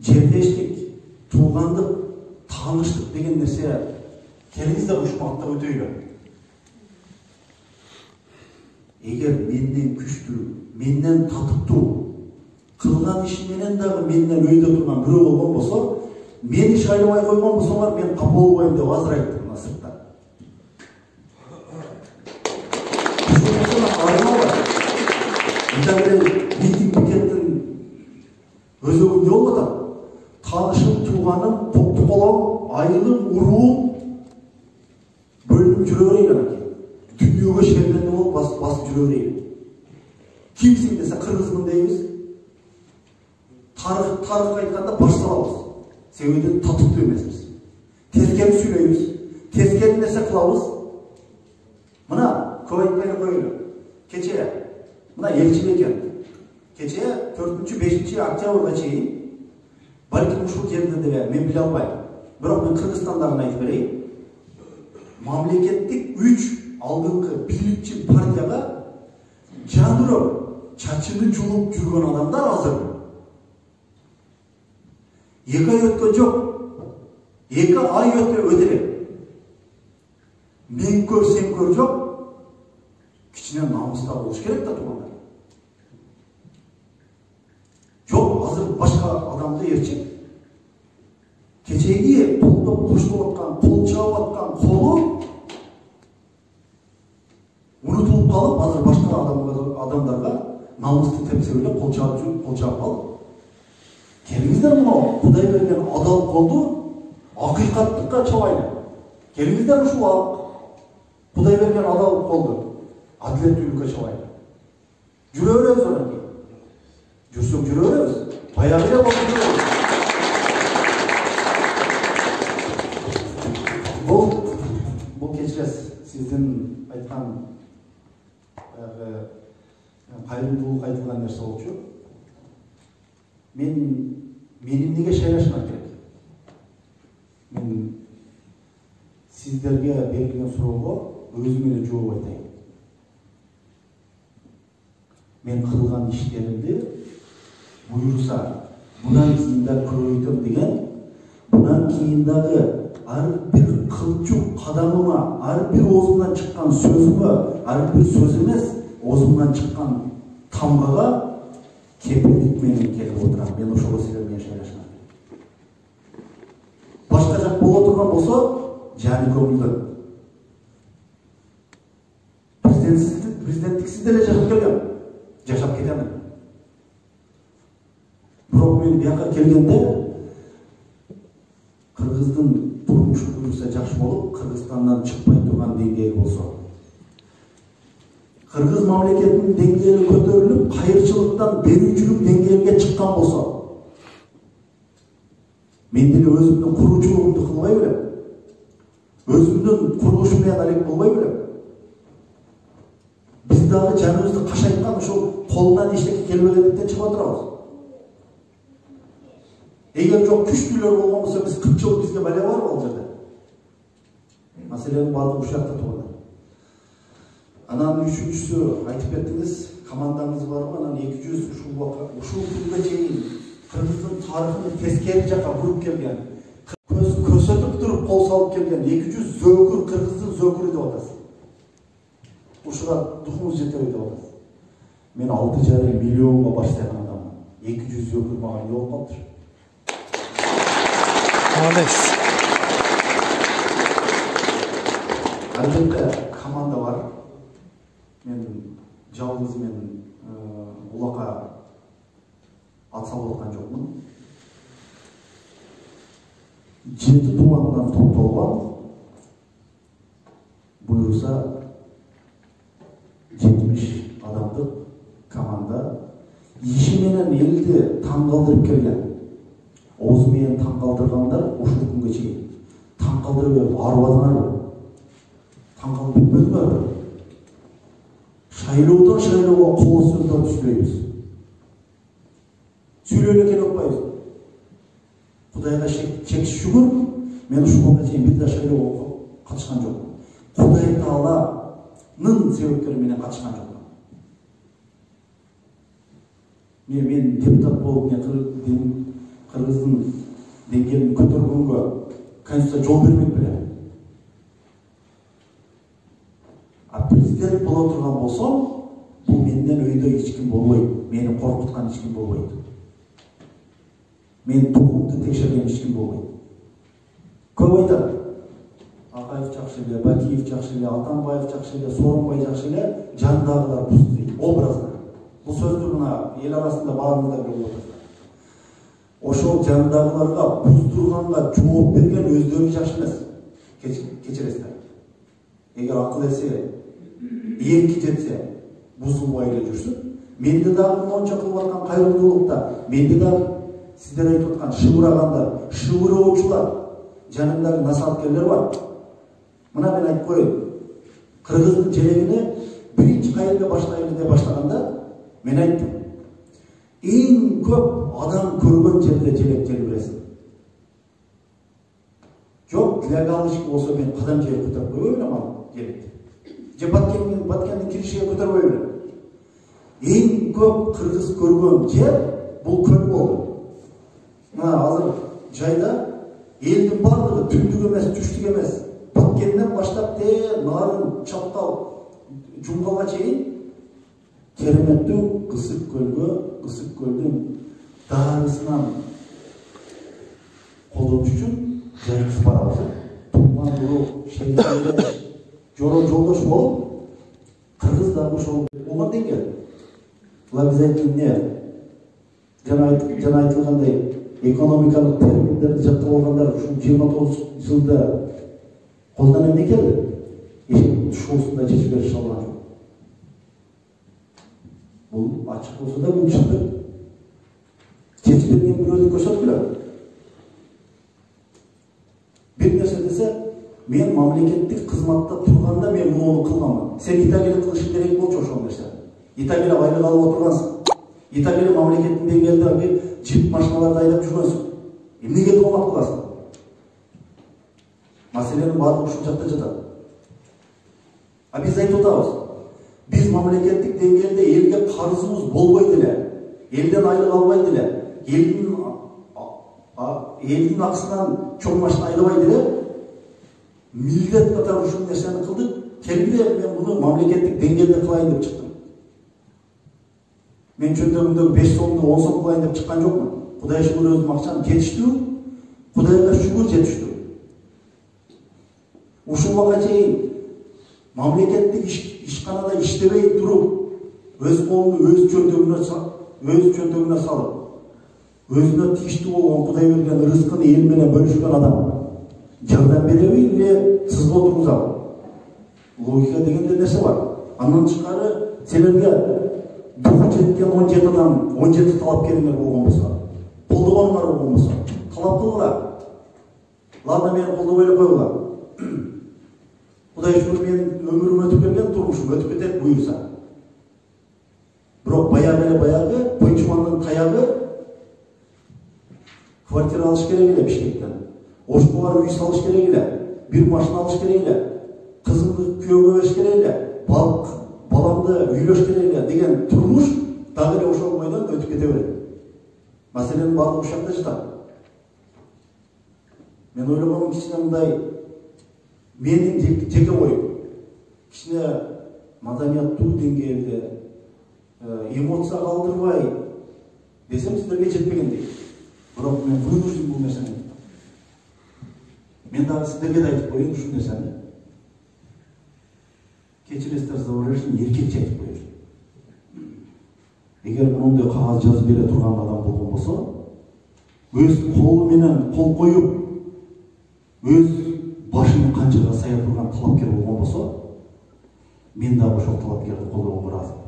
жерлештик, туугандык, тааныштык деген нерсе келиңиз да ушул багытта өтөйлү. Эгер менден күчтүү, менден татыктуу, кылган иши менен дагы менден өйдө турган бирөө болгон болсо, мени шайлабай койгон болсоңор мен капа болбойм деп азыр айттым мына сыртта. Митинг бекеттин өзөгү эмне болуп атат? Таанышым, тууганым, токтуколом, айылым, уруум бөлүнүп жүрө берейин анан. Дүйнөгө шербенде болуп басып жүрө берейин. Кимсиң десе кыргызмын дейбиз. Тарых айтканда баш салабыз. Себеби татыктуу эмеспиз. Тескери сүйлөйбүз. Тескери нерсе кылабыз. Мына көп айтпай коелу. Кече мына Элчибекен. Кече 4-5 октябрга чейин балким ушул жерде деле мен биле албайм. Бирок мен Кыргызстандагын айтып берейин. Мамлекеттик 3 алдыңкы бийликчи партияга жандырып, чачыны жулуп жүргөн адамдар азыр. 2 ай өткөн жок. 2 ай өтөлек. Мен көр, сен көр жок. Кичине намыста болуш керек да туугандар. Жок, азыр башка адамды ээрчек. Кечеги толдоп коштоп аткан, кол чаап аткан колу унутулуп калып, азыр башка адамдарга намысты тепсе эле кол чаап калып. Келиңиздер мына Кудай берген адал колду акыйкаттыкка чабайлы. Келиңиздер ушул Кудай берген адал колду адилеттүүлүккө чабайлы. Жүрө беребиз анан кийин. Жүрсөк жүрө беребиз. Баягы эле болуп жүрөбүз. Бул кечиресиз сиздин айткан кайрымдуулук айтылган нерсе болчу. Мени эмнеге шайлашыңар керек? Мен сиздерге берилген суроого өзүм эле жооп айтайын. Мен кылган иштеримди буюрса, мындан кийин да көрөйтөм деген, мындан кийин дагы ар бир кылчук кадамыма, ар бир оозумдан чыккан сөзүмө, ар бир сөз эмес, оозумдан чыккан тамгага кепилдик менен келип отурам. Мен ошого силер менен шайлашмам. Башка жак боло турган болсо, жаны көңүлдөн. Президенттиксиз деле жашап келгем. Жашап кетемин. Бирок мен бияка келгенде Кыргыздын турмушу буюрса жакшы болуп, Кыргызстандан чыкпай турган деңгээли болсо. Кыргыз мамлекетинин деңгээли көтөрүлүп, кайырчылыктан берүүчүлүк деңгээлине чыккан болсо, мен деле өзүмдүн куруучулугумду кылбай белем. Өзүмдүн курулушу менен алек болбой белем. Биз дагы жаныбызды кашайткан ушул колунан эчтеке келбегендиктен чыгып отурабыз. Эгер жок күчтүүлөр болгон болсо, биз 40 жыл бизге бале барбы ал жерде? Маселенин баардыгы ушул жакта турат. Анан үчүнчүсү айтып кеттиңиз, командаңыз барбы? Анан 200 ушул күнгө чейин Кыргыздын тарыхын тескери жака буруп келген, көрсөтүп туруп кол салып келген 200 зөкүр Кыргыздын зөкүрү деп атасыз. Ушуга духумуз жетеби деп атасыз. Мен 6,5 миллионго баштаган адаммын. 200 зөкүр мага эмне болуп калыптыр? Молодец. Албетте команда бар. Мен жалгыз мен улакка ат салып аткан жокмун. 7 туугандан топтолгон. Буюрса 70 адамдык команда иши менен элди таң калтырып келген. Оозу менен таң калтыргандар ушул күнгө чейин таң калтырып берип арбадыңарбы? Таң калтырып бүтпөдүңөрбү? Шайлоодон шайлоого кол сөздөр түшпөйбүз. Сүйлөп экен окпайбыз. Кудайга чексиз шүгүр, мен ушул күнгө чейин бир да шайлоого катышкан жокмун. Кудай Тааланын себепкери менен катышкан жокмун. Мен депутат болуп Кыргыздын деңгээлин көтөргөнгө Конституция жол бермек беле. А президент боло турган болсом, бул менден өйдө эч ким болбойт, мени коркуткан эч ким болбойт. Мен тукумду текшерген эч ким болбойт. Көп айтат. Акаев жакшы эле, Батиев жакшы эле, Атамбаев жакшы эле, Сооронбай жакшы эле, жандагылар бузду дейт. Образда. Бул сөздү мына эл арасында баарында билип атат. Ошол жандагыларга буздурганга жооп берген өздөрү жакшы эмес. Кечиресиздер. Эгер акыл эсе, эрки жетсе, бузулбай эле жүрсүн. Менде дагы монча кылып аткан кайрымдуулукта, менде дагы сиздер айтып аткан шыбырагандар, шыбыроочулар, жанымдагы насааткерлер бар. Мына мен айтып коеюн. Кыргыздын желегине биринчи кайрылга баштайлы деп баштаганда мен айттым. Эң көп адам көргөн жерде желек желбиресин. Жок, для галочки болсо мен кадам жайып көтөрүп койбойм амал желекти. Же Баткендин киришиге көтөрбөй берем. Эң көп кыргыз көргөн жер бул көл болду. Мына азыр жайда элдин бардыгы түндүк эмес, түштүк эмес. Баткенден баштап нарын чаптал жумгалга чейин кереметтүү Ысык көлдүн дарысынан колдонуш үчүн жайгыз барабыз. Туман буруу шейлерде жолдош болуп, кыргыз дагы ошол болгон деңгел. Була биз айткан жана айтылгандай экономикалык терминдерди жаттап алгандар ушул 29 жылда колдон эмне келди? Эшик тушуусунда чечип берише алган жок. Бул ачык болсо да бул чындык. Чечип берген бирөөнү көрсөткүлө. Бир нерсе десе, мен мамлекеттик кызматта турганда мен муну кылганмын. Сен итагеле кылышың керек болчу ошол нерсе. Итагеле айлык алып отургансың. Итагеле мамлекеттин деңгээлде жип машиналарды айдап жүргөнсүң. Эмнеге тоомат кыласың? Маселенин баардыгы ушул жакта жатат. А биз айтып атабыз. Биз мамлекеттик деңгээлде элге карызыбыз болбойт эле. Элден айлык албайт эле. Элдин акысынан чоң машина айдабайт эле. Милдет катары ушул нерсени кылдык. Келгиле мен муну мамлекеттик деңгээлде кылайын деп чыктым. Мен чөндөгүндөгү 5 сомду 10 сом кылайын деп чыккан жокмун. Кудай шүгүр өзүм акчам жетиштүү. Кудайга шүгүр жетиштүү. Ушул убакка чейин мамлекеттик ишканада иштебей туруп, өз колун өз чөнтөгүнө салып, өзүнө тийиштүү болгон Кудай берген рызкын эл менен бөлүшкөн адам жардам береби эле сызып отургузабы? Логика дегенде нерсе бар. Андан тышкары силерге духу жеткен 17 адам, 17 талапкерлер болгон болсо, колдогонуңар болгон болсо, талап кылгыла. Ладно, мени колдобой эле койгула. Кудай шүгүр мен өмүрүм өтүп келген, турмушум өтүп кетет буюрса. Бирок баягы койчумандын таягы квартира алыш керек эле Бишкектен. Ошко барып үй салыш керек эле, бир машина алыш керек эле, кызымды күйөөгө бериш керек эле, баламды үйлөш керек эле деген турмуш дагы эле ошол бойдон өтүп кете берет. Маселенин баардыгы ушул жакта жатат. Мен ойлогонум кичине мындай менин жеке оюм. Кичине маданияттуу деңгээлде эмоция калтырбай десем сиздерге жетпегендей. Бирок мен вынужден бул нерсени айтам. Мен дагы сиздерге да айтып коеюн ушул нерсени. Кечиресиздер, заболевшин эркекче айтып коеюн. Эгер мондой кагаз жазып бере турган адам болгон болсо, өз колу менен кол коюп, өз башын канчага сая турган талапкер болгон болсо, мен дагы ошол талапкерди колдогонго ыраазымын.